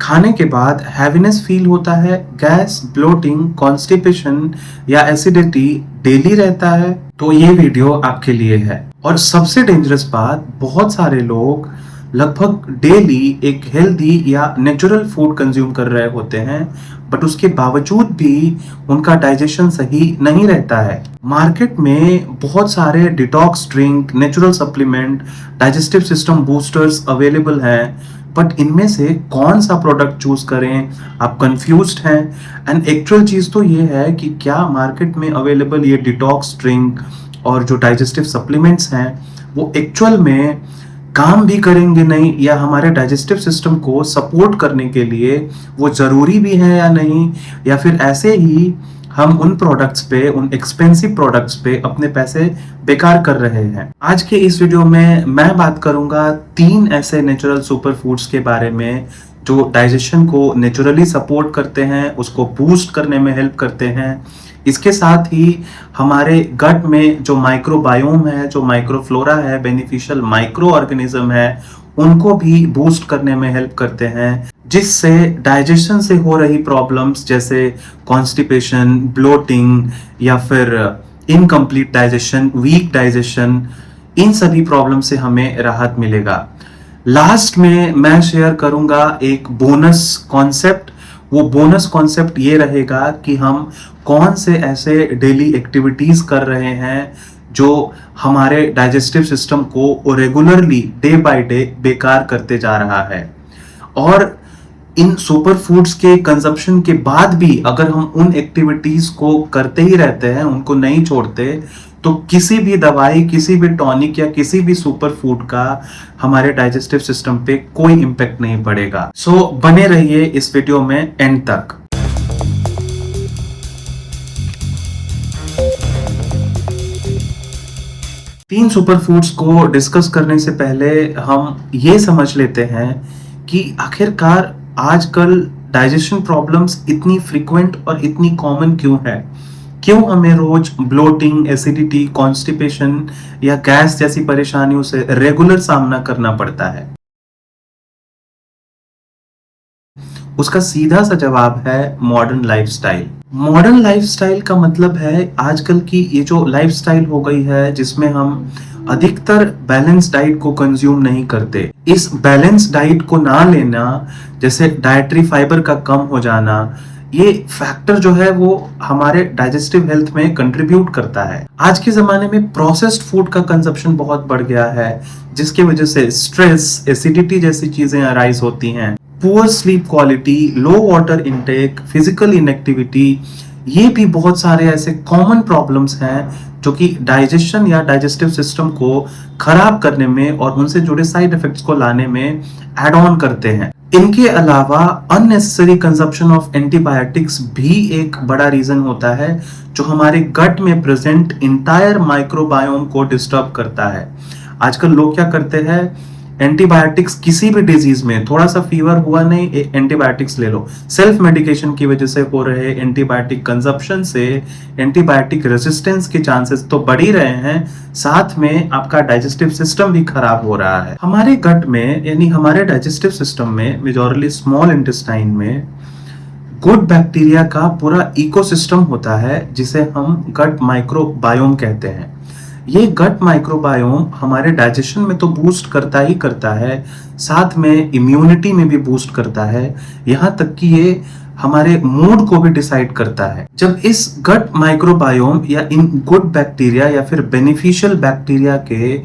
खाने के बाद हैवीनेस फील होता है, गैस, ब्लोटिंग, कॉन्स्टिपेशन या एसिडिटी डेली रहता है, तो ये वीडियो आपके लिए है। और सबसे डेंजरस बात, बहुत सारे लोग लगभग डेली एक हेल्दी या नेचुरल फूड कंज्यूम कर रहे होते हैं, बट उसके बावजूद भी उनका डाइजेशन सही नहीं रहता है। मार्केट में बहुत सारे detox drink, natural supplement, digestive system boosters available हैं, बट इनमें से कौन सा प्रोडक्ट चूज करें, आप कंफ्यूज्ड हैं। एंड एक्चुअल चीज तो ये है कि क्या मार्केट में अवेलेबल ये डिटॉक्स ड्रिंक और जो डाइजेस्टिव सप्लीमेंट्स हैं वो एक्चुअल में काम भी करेंगे नहीं, या हमारे डाइजेस्टिव सिस्टम को सपोर्ट करने के लिए वो जरूरी भी है या नहीं, या फिर ऐसे ही हम उन प्रोडक्ट्स पे, उन एक्सपेंसिव प्रोडक्ट्स पे अपने पैसे बेकार कर रहे हैं। आज के इस वीडियो में मैं बात करूंगा 3 ऐसे नेचुरल सुपर फूड्स के बारे में जो डाइजेशन को नेचुरली सपोर्ट करते हैं, उसको बूस्ट करने में हेल्प करते हैं। इसके साथ ही हमारे गट में जो माइक्रोबायोम है, जो माइक्रोफ्लोरा है, बेनिफिशियल माइक्रो ऑर्गेनिज्म है, उनको भी बूस्ट करने में हेल्प करते हैं, जिससे डाइजेशन से हो रही प्रॉब्लम्स जैसे कॉन्स्टिपेशन, ब्लोटिंग या फिर इनकम्प्लीट डाइजेशन, वीक डाइजेशन, इन सभी प्रॉब्लम से हमें राहत मिलेगा। लास्ट में मैं शेयर करूंगा एक बोनस कॉन्सेप्ट। वो बोनस कॉन्सेप्ट ये रहेगा कि हम कौन से ऐसे डेली एक्टिविटीज कर रहे हैं जो हमारे डाइजेस्टिव सिस्टम को रेगुलरली डे बाय डे बेकार करते जा रहा है। और इन सुपर फूड्स के कंजप्शन के बाद भी अगर हम उन एक्टिविटीज को करते ही रहते हैं, उनको नहीं छोड़ते, तो किसी भी दवाई, किसी भी टॉनिक या किसी भी सुपर फूड का हमारे डाइजेस्टिव सिस्टम पे कोई इम्पैक्ट नहीं पड़ेगा। सो बने रहिए इस वीडियो में एंड तक। तीन सुपर फूड्स को डिस्कस करने से पहले हम ये समझ लेते हैं कि आखिरकार आजकल डाइजेशन प्रॉब्लम्स इतनी फ्रीक्वेंट और इतनी कॉमन क्यों है। क्यों हमें रोज ब्लोटिंग, एसिडिटी, कॉन्स्टिपेशन या गैस जैसी परेशानियों से रेगुलर सामना करना पड़ता है। उसका सीधा सा जवाब है मॉडर्न लाइफस्टाइल। मॉडर्न लाइफस्टाइल का मतलब है आजकल की ये जो लाइफस्टाइल हो गई है जिसमें हम अधिकतर बैलेंस डाइट को कंज्यूम नहीं करते। इस बैलेंस डाइट को ना लेना, जैसे डाइटरी फाइबर का कम हो जाना, ये फैक्टर जो है वो हमारे डाइजेस्टिव हेल्थ में कंट्रीब्यूट करता है। आज के जमाने में प्रोसेस्ड फूड का कंजप्शन बहुत बढ़ गया है, जिसकी वजह से स्ट्रेस, एसिडिटी जैसी चीजें अराइज होती हैं। पुअर स्लीप क्वालिटी, लो वाटर इनटेक, फिजिकल इनएक्टिविटी, ये भी बहुत सारे ऐसे कॉमन प्रॉब्लम्स हैं जो कि डाइजेशन या डाइजेस्टिव सिस्टम को खराब करने में और उनसे जुड़े साइड इफेक्ट्स को लाने में एड ऑन करते हैं। इनके अलावा अननेसेसरी कंजप्शन ऑफ एंटीबायोटिक्स भी एक बड़ा रीजन होता है जो हमारे गट में प्रेजेंट इंटायर माइक्रोबायोम को डिस्टर्ब करता है। आजकल लोग क्या करते हैं, एंटीबायोटिक्स किसी भी डिजीज में, थोड़ा सा फीवर हुआ नहीं, एंटीबायोटिक्स ले लो। सेल्फ मेडिकेशन की वजह से हो रहे एंटीबायोटिक कंजप्शन से एंटीबायोटिक रेजिस्टेंस के चांसेस तो बढ़ ही रहे हैं, साथ में आपका डाइजेस्टिव सिस्टम भी खराब हो रहा है। हमारे गट में, यानी हमारे डाइजेस्टिव सिस्टम में, मेजॉरली स्मॉल इंटेस्टाइन में गुड बैक्टीरिया का पूरा इकोसिस्टम होता है जिसे हम गट माइक्रोबायोम कहते हैं। ये गट माइक्रोबायोम हमारे डाइजेशन में तो बूस्ट करता ही करता है, साथ में इम्यूनिटी में भी बूस्ट करता है, यहाँ तक कि ये हमारे मूड को भी डिसाइड करता है। जब इस गट माइक्रोबायोम या इन गुड बैक्टीरिया या फिर बेनिफिशियल बैक्टीरिया के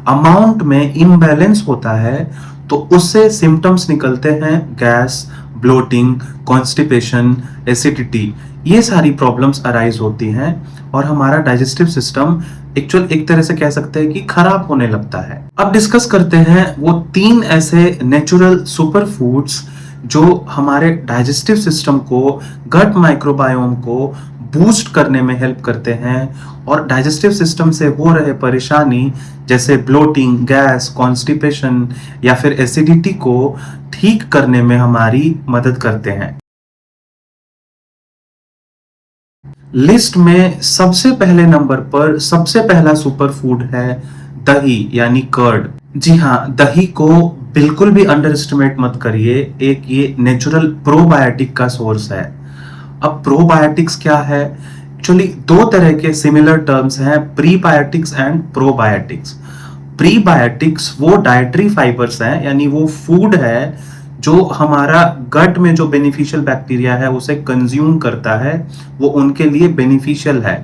अमाउंट में इम्बैलेंस होता है तो उससे सिम्टम्स निकलते हैं गैस, ब्लोटिंग, कॉन्स्टिपेशन, एसिडिटी, ये सारी प्रॉब्लम्स अराइज होती हैं और हमारा डाइजेस्टिव सिस्टम एक तरह से कह सकते हैं कि खराब होने लगता है। अब डिस्कस करते हैं वो 3 ऐसे नेचुरल सुपर फूड्स जो हमारे डाइजेस्टिव सिस्टम को, गट माइक्रोबायोम को बूस्ट करने में हेल्प करते हैं और डाइजेस्टिव सिस्टम से हो रहे परेशानी जैसे ब्लोटिंग, गैस, कॉन्स्टिपेशन या फिर एसिडिटी को ठीक करने में हमारी मदद करते हैं। लिस्ट में सबसे पहले नंबर पर सबसे पहला सुपर फूड है दही, यानी कर्ड। जी हाँ, दही को बिल्कुल भी अंडर एस्टिमेट मत करिए। एक ये नेचुरल प्रोबायोटिक का सोर्स है। अब प्रोबायोटिक्स क्या है? एक्चुअली दो तरह के सिमिलर टर्म्स हैं, प्रीबायोटिक्स एंड प्रोबायोटिक्स। प्रीबायोटिक्स वो डाइटरी फाइबर्स हैं, यानी वो फूड है जो हमारा गट में जो बेनिफिशियल बैक्टीरिया है उसे कंज्यूम करता है, वो उनके लिए बेनिफिशियल है।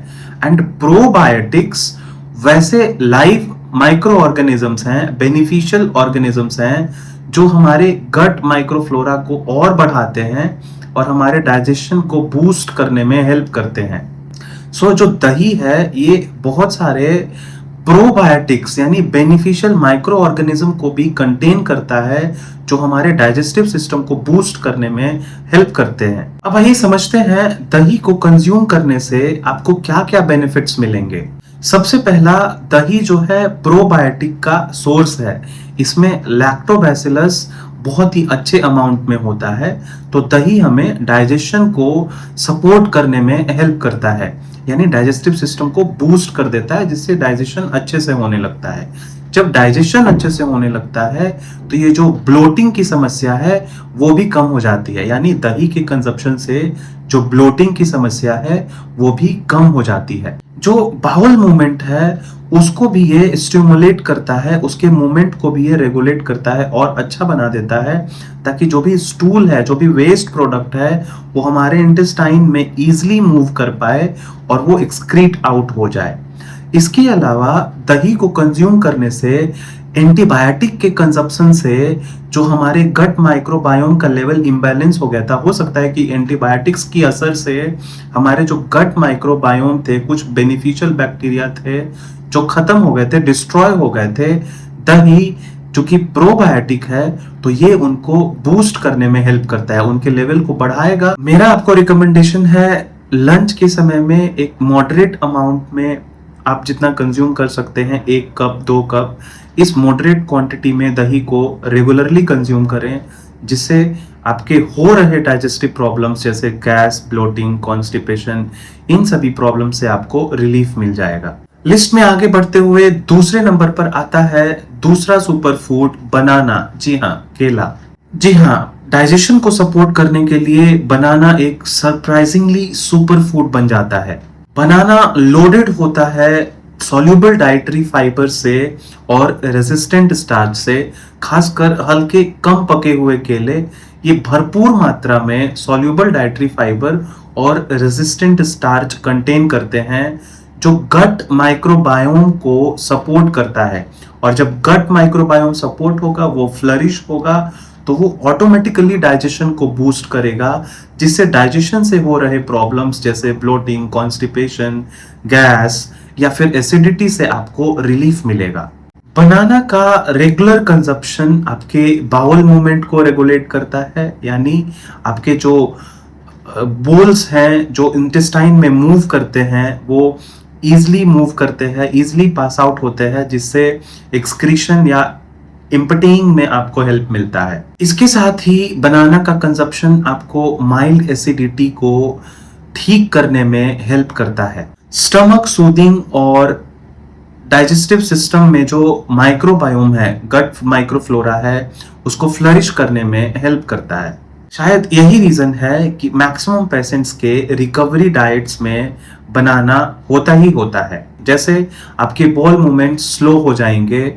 एंड प्रोबायोटिक्स वैसे लाइव माइक्रो ऑर्गेनिजम्स हैं, बेनिफिशियल ऑर्गेनिजम्स हैं, जो हमारे गट माइक्रोफ्लोरा को और बढ़ाते हैं और हमारे डाइजेशन को बूस्ट करने में हेल्प करते हैं। जो दही है ये बहुत सारे प्रोबायोटिक्स यानी बेनिफिशियल माइक्रो ऑर्गेनिज्म को भी कंटेन करता है, जो हमारे डाइजेस्टिव सिस्टम को बूस्ट करने में हेल्प करते हैं। अब आइए समझते हैं दही को कंज्यूम करने से आपको क्या क्या बेनिफिट्स मिलेंगे। सबसे पहला, दही जो है प्रोबायोटिक का सोर्स है। इसमें लैक्टोबैसिलस बहुत ही अच्छे अमाउंट में होता है, तो दही हमें डाइजेशन को सपोर्ट करने में हेल्प करता है, यानी डाइजेस्टिव सिस्टम को बूस्ट कर देता है, जिससे डाइजेशन अच्छे से होने लगता है। जब डाइजेशन अच्छे से होने लगता है तो ये जो ब्लोटिंग की समस्या है वो भी कम हो जाती है, यानी दही के कंजप्शन से जो ब्लोटिंग की समस्या है वो भी कम हो जाती है। जो बाउल मूवमेंट है उसको भी ये स्टिमुलेट करता है, उसके मूवमेंट को भी ये रेगुलेट करता है और अच्छा बना देता है, ताकि जो भी स्टूल है, जो भी वेस्ट प्रोडक्ट है, वो हमारे इंटेस्टाइन में इजीली मूव कर पाए और वो एक्सक्रीट आउट हो जाए। इसके अलावा दही को कंज्यूम करने से एंटीबायोटिक के कंजप्शन से जो हमारे गट माइक्रोबायोम का लेवल इम्बैलेंस हो गया था, हो सकता है कि एंटीबायोटिक्स की असर से हमारे जो गट माइक्रोबायोम थे, कुछ बेनिफिशियल बैक्टीरिया थे जो खत्म हो गए थे, डिस्ट्रॉय हो गए थे। दही जो कि प्रोबायोटिक है तो ये उनको बूस्ट करने में हेल्प करता है, उनके लेवल को बढ़ाएगा। मेरा आपको रिकमेंडेशन है लंच के समय में एक मॉडरेट अमाउंट में आप जितना कंज्यूम कर सकते हैं, 1 कप 2 कप, इस मॉडरेट क्वांटिटी में दही को रेगुलरली कंज्यूम करें, जिससे आपके हो रहे डाइजेस्टिव प्रॉब्लम्स जैसे गैस, ब्लोटिंग, कॉन्स्टिपेशन, इन सभी प्रॉब्लम से आपको रिलीफ मिल जाएगा। लिस्ट में आगे बढ़ते हुए दूसरे नंबर पर आता है दूसरा सुपर फूड, बनाना। जी हाँ, केला। जी हाँ, डाइजेशन को सपोर्ट करने के लिए बनाना एक सरप्राइजिंगली सुपर फूड बन जाता है। बनाना लोडेड होता है सॉल्युबल डाइटरी फाइबर से और रेजिस्टेंट स्टार्च से, खासकर हल्के कम पके हुए केले ये भरपूर मात्रा में सॉल्युबल डाइटरी फाइबर और रेजिस्टेंट स्टार्च कंटेन करते हैं, जो गट माइक्रोबायोम को सपोर्ट करता है। और जब गट माइक्रोबायोम सपोर्ट होगा, वो फ्लरिश होगा, तो वो ऑटोमेटिकली डाइजेशन को बूस्ट करेगा, जिससे डाइजेशन से हो रहे प्रॉब्लम्स जैसे ब्लोटिंग, कॉन्स्टिपेशन, गैस या फिर एसिडिटी से आपको रिलीफ मिलेगा। बनाना का रेगुलर कंजप्शन आपके बाउल मूवमेंट को रेगुलेट करता है, यानी आपके जो बोल्स हैं जो इंटेस्टाइन में मूव करते हैं वो इजिली मूव करते हैं, इजिली पास आउट होते हैं, जिससे एक्सक्रीशन या इम्पटीइंग में आपको हेल्प मिलता है। इसके साथ ही बनाना का कंजप्शन आपको माइल्ड एसिडिटी को ठीक करने में हेल्प करता है। स्टमक सूदिंग और डाइजेस्टिव सिस्टम में जो माइक्रोबायोम है, गट माइक्रोफ्लोरा है, उसको फ्लरिश करने में हेल्प करता है। शायद यही रीजन है कि मैक्सिमम पेशेंट्स के रिकवरी डाइट्स में बनाना होता ही होता है। जैसे आपके बॉल मूवमेंट स्लो हो जाएंगे,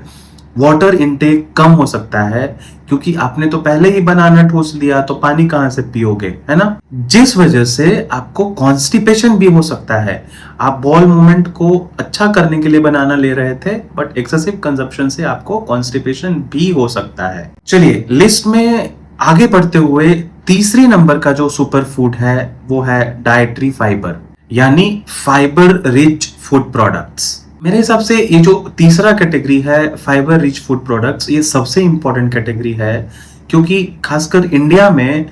वाटर इनटेक कम हो सकता है, क्योंकि आपने तो पहले ही बनाना ठूस लिया, तो पानी कहां से पियोगे, है ना? जिस वजह से आपको कॉन्स्टिपेशन भी हो सकता है। आप बॉल मूवमेंट को अच्छा करने के लिए बनाना ले रहे थे, बट एक्सेसिव कंजप्शन से आपको कॉन्स्टिपेशन भी हो सकता है। चलिए लिस्ट में आगे बढ़ते हुए तीसरे नंबर का जो सुपर फूड है वो है डाइटरी फाइबर, यानी फाइबर रिच फूड प्रोडक्ट्स। मेरे हिसाब से ये जो तीसरा कैटेगरी है फाइबर रिच फूड प्रोडक्ट्स, ये सबसे इंपॉर्टेंट कैटेगरी है, क्योंकि खासकर इंडिया में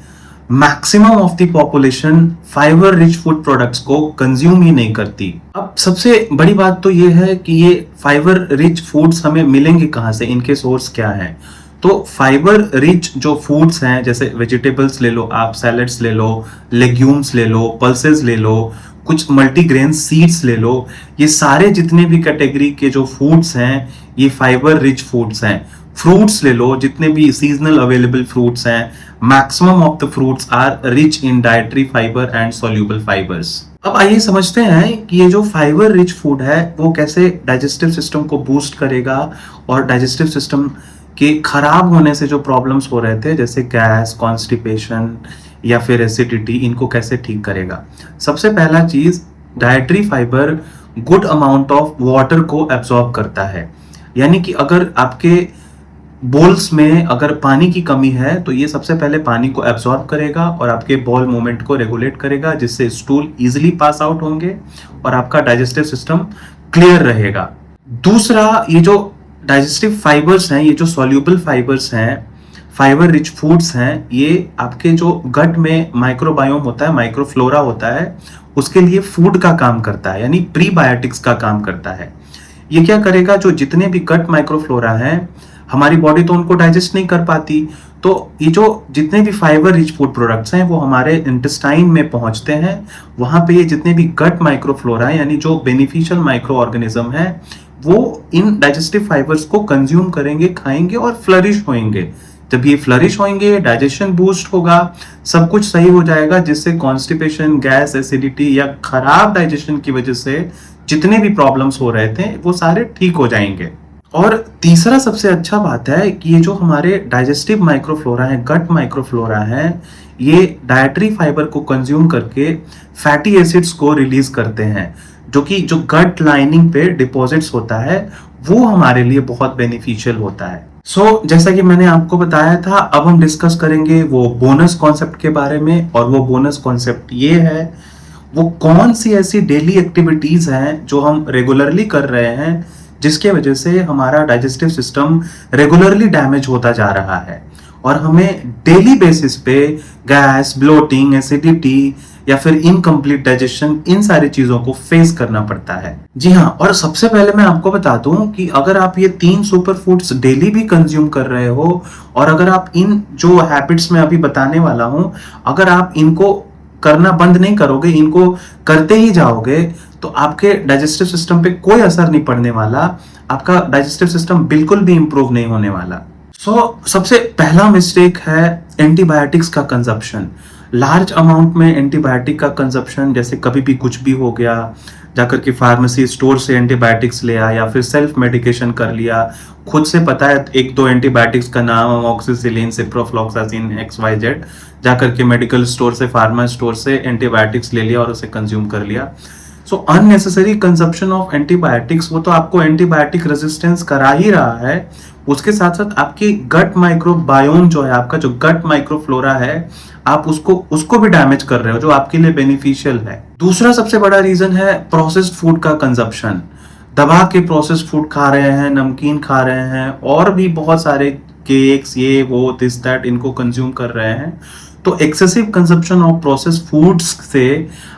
maximum of the population fibre rich food products को कंज्यूम ही नहीं करती। अब सबसे बड़ी बात तो ये है कि ये फाइबर रिच फूड्स हमें मिलेंगे कहाँ से, इनके सोर्स क्या हैं। तो फाइबर रिच जो फूड्स हैं, जैसे वेजिटेबल्स ले लो आप, सैलेड्स ले लो, लेग्यूम्स ले लो, पल्सेस ले लो, कुछ मल्टीग्रेन सीड्स ले लो। ये सारे जितने भी कैटेगरी के जो फूड्स हैं ये फाइबर रिच फूड्स हैं। फ्रूट्स ले लो, जितने भी सीजनल अवेलेबल फ्रूट्स हैं, maximum of the fruits are rich in dietary fibre and soluble fibres. अब आइए समझते हैं कि ये जो फाइबर रिच फूड है वो कैसे डाइजेस्टिव सिस्टम को बूस्ट करेगा और डाइजेस्टिव सिस्टम के खराब होने से जो प्रॉब्लम्स हो रहे थे जैसे गैस, कॉन्स्टिपेशन या फिर एसिडिटी, इनको कैसे ठीक करेगा। सबसे पहला चीज, dietary fibre good amount of water को एब्जॉर्ब करता है। यानी कि अगर आपके बोल्स में अगर पानी की कमी है तो ये सबसे पहले पानी को एब्जॉर्ब करेगा और आपके बॉल मूवमेंट को रेगुलेट करेगा, जिससे स्टूल इजीली पास आउट होंगे और आपका डाइजेस्टिव सिस्टम क्लियर रहेगा। दूसरा, ये जो डाइजेस्टिव फाइबर्स हैं, ये जो सॉल्यूबल फाइबर्स हैं, फाइबर रिच फूड्स हैं, ये आपके जो गट में माइक्रोबायोम होता है, माइक्रोफ्लोरा होता है, उसके लिए फूड का काम करता है, यानी प्रीबायोटिक्स का काम करता है। ये क्या करेगा, जो जितने भी गट माइक्रोफ्लोरा हैं, हमारी बॉडी तो उनको डाइजेस्ट नहीं कर पाती, तो ये जो जितने भी फाइबर रिच फूड प्रोडक्ट्स हैं वो हमारे इंटेस्टाइन में पहुंचते हैं। वहां पे ये जितने भी गट माइक्रोफ्लोरा है, यानी जो बेनिफिशियल माइक्रो ऑर्गेनिज्म है, वो इन डाइजेस्टिव फाइबर्स को कंज्यूम करेंगे, खाएंगे और फ्लरिश होंगे। जब ये फ्लरिश होंगे, डाइजेशन बूस्ट होगा, सब कुछ सही हो जाएगा, जिससे कॉन्स्टिपेशन, गैस, एसिडिटी या खराब डाइजेशन की वजह से जितने भी प्रॉब्लम्स हो रहे थे वो सारे ठीक हो जाएंगे। और तीसरा सबसे अच्छा बात है कि ये जो हमारे डाइजेस्टिव माइक्रोफ्लोरा है, गट माइक्रोफ्लोरा है, ये डाइटरी फाइबर को कंज्यूम करके फैटी एसिड्स को रिलीज करते हैं, जो कि जो गट लाइनिंग पे डिपॉजिट्स होता है वो हमारे लिए बहुत बेनिफिशियल होता है। जैसा कि मैंने आपको बताया था, अब हम डिस्कस करेंगे वो बोनस कॉन्सेप्ट के बारे में। और वो बोनस कॉन्सेप्ट ये है, वो कौन सी ऐसी डेली एक्टिविटीज हैं जो हम रेगुलरली कर रहे हैं जिसके वजह से हमारा डाइजेस्टिव सिस्टम रेगुलरली डैमेज होता जा रहा है और हमें डेली बेसिस पे गैस, ब्लोटिंग, एसिडिटी या फिर इनकम्प्लीट डाइजेशन, इन सारी चीजों को फेस करना पड़ता है। जी हाँ, और सबसे पहले मैं आपको बता दूं कि अगर आप ये 3 सुपर फूड्स डेली भी कंज्यूम कर रहे हो और अगर आप इन जो हैबिट्स में अभी बताने वाला हूं, अगर आप इनको करना बंद नहीं करोगे, इनको करते ही जाओगे, तो आपके डाइजेस्टिव सिस्टम पे कोई असर नहीं पड़ने वाला, आपका डाइजेस्टिव सिस्टम बिल्कुल भी इंप्रूव नहीं होने वाला। सबसे पहला मिस्टेक है एंटीबायोटिक्स का कंजप्शन। लार्ज अमाउंट में एंटीबायोटिक का कंजप्शन, जैसे कभी भी कुछ भी हो गया, जाकर के फार्मेसी स्टोर से एंटीबायोटिक्स ले आया या फिर सेल्फ मेडिकेशन कर लिया, खुद से पता है 1-2 एंटीबायोटिक्स का नाम, अमोक्सिसिलिन, सिप्रोफ्लॉक्सासिन, XYZ, जाकर के मेडिकल स्टोर से, फार्मा स्टोर से एंटीबायोटिक्स ले लिया और उसे कंज्यूम कर लिया। अननेसेसरी कंजप्शन ऑफ एंटीबायोटिक्स, वो तो आपको एंटीबायोटिक रेजिस्टेंस करा ही रहा है, उसके साथ साथ आपकी गट माइक्रोबायोम जो है, आपका जो गट माइक्रोफ्लोरा है, आप उसको भी डैमेज कर रहे हो, जो आपके लिए बेनिफिशियल है। दूसरा सबसे बड़ा रीजन है प्रोसेस्ड फूड का कंजप्शन। दबा के प्रोसेस्ड फूड खा रहे हैं, नमकीन खा रहे हैं और भी बहुत सारे केक्स, ये वो दिस दैट, इनको कंज्यूम कर रहे हैं। तो excessive consumption of processed foods से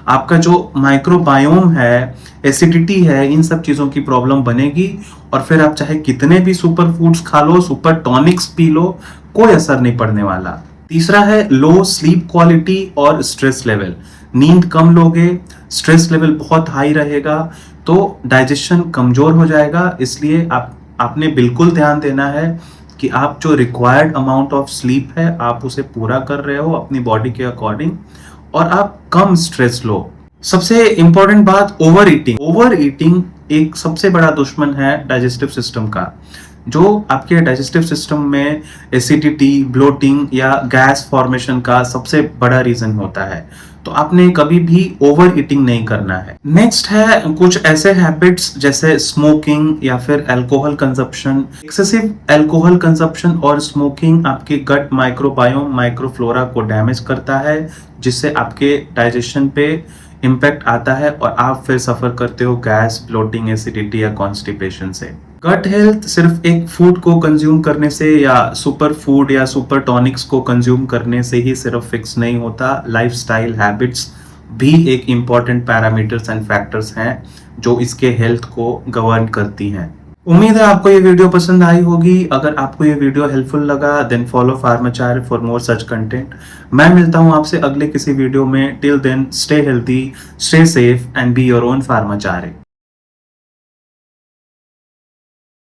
आपका जो माइक्रोबायोम है, एसिडिटी है, इन सब चीजों की प्रॉब्लम बनेगी और फिर आप चाहे कितने भी सुपर फूड्स खा लो, सुपर टॉनिक्स पी लो, कोई असर नहीं पड़ने वाला। तीसरा है लो स्लीप क्वालिटी और स्ट्रेस लेवल। नींद कम लोगे, स्ट्रेस लेवल बहुत हाई रहेगा, तो डाइजेशन कमजोर हो जाएगा। इसलिए आपने बिल्कुल ध्यान देना है कि आप जो रिक्वायर्ड अमाउंट ऑफ स्लीप है आप उसे पूरा कर रहे हो अपनी बॉडी के अकॉर्डिंग, और आप कम स्ट्रेस लो। सबसे इंपॉर्टेंट बात, ओवर ईटिंग एक सबसे बड़ा दुश्मन है डाइजेस्टिव सिस्टम का, जो आपके डाइजेस्टिव सिस्टम में एसिडिटी, ब्लोटिंग या गैस फॉर्मेशन का सबसे बड़ा रीजन होता है। तो आपने कभी भी ओवर ईटिंग नहीं करना है। नेक्स्ट है कुछ ऐसे हैबिट्स जैसे स्मोकिंग या फिर alcohol consumption. Excessive alcohol consumption और स्मोकिंग आपके गट माइक्रोबायोम, माइक्रोफ्लोरा को डैमेज करता है, जिससे आपके डाइजेशन पे इम्पैक्ट आता है और आप फिर सफर करते हो गैस, ब्लोटिंग, एसिडिटी या कॉन्स्टिपेशन से। गट हेल्थ सिर्फ एक फूड को कंज्यूम करने से या सुपर फूड या सुपर टॉनिक्स को कंज्यूम करने से ही सिर्फ फिक्स नहीं होता। लाइफस्टाइल हैबिट्स भी एक इम्पॉर्टेंट पैरामीटर्स एंड फैक्टर्स हैं जो इसके हेल्थ को गवर्न करती हैं। उम्मीद है आपको ये वीडियो पसंद आई होगी। अगर आपको ये वीडियो हेल्पफुल लगा then follow Pharmacharya for more such content. मैं मिलता हूँ आपसे अगले किसी वीडियो में। Till then stay healthy, stay safe and be your own फार्माचार्य।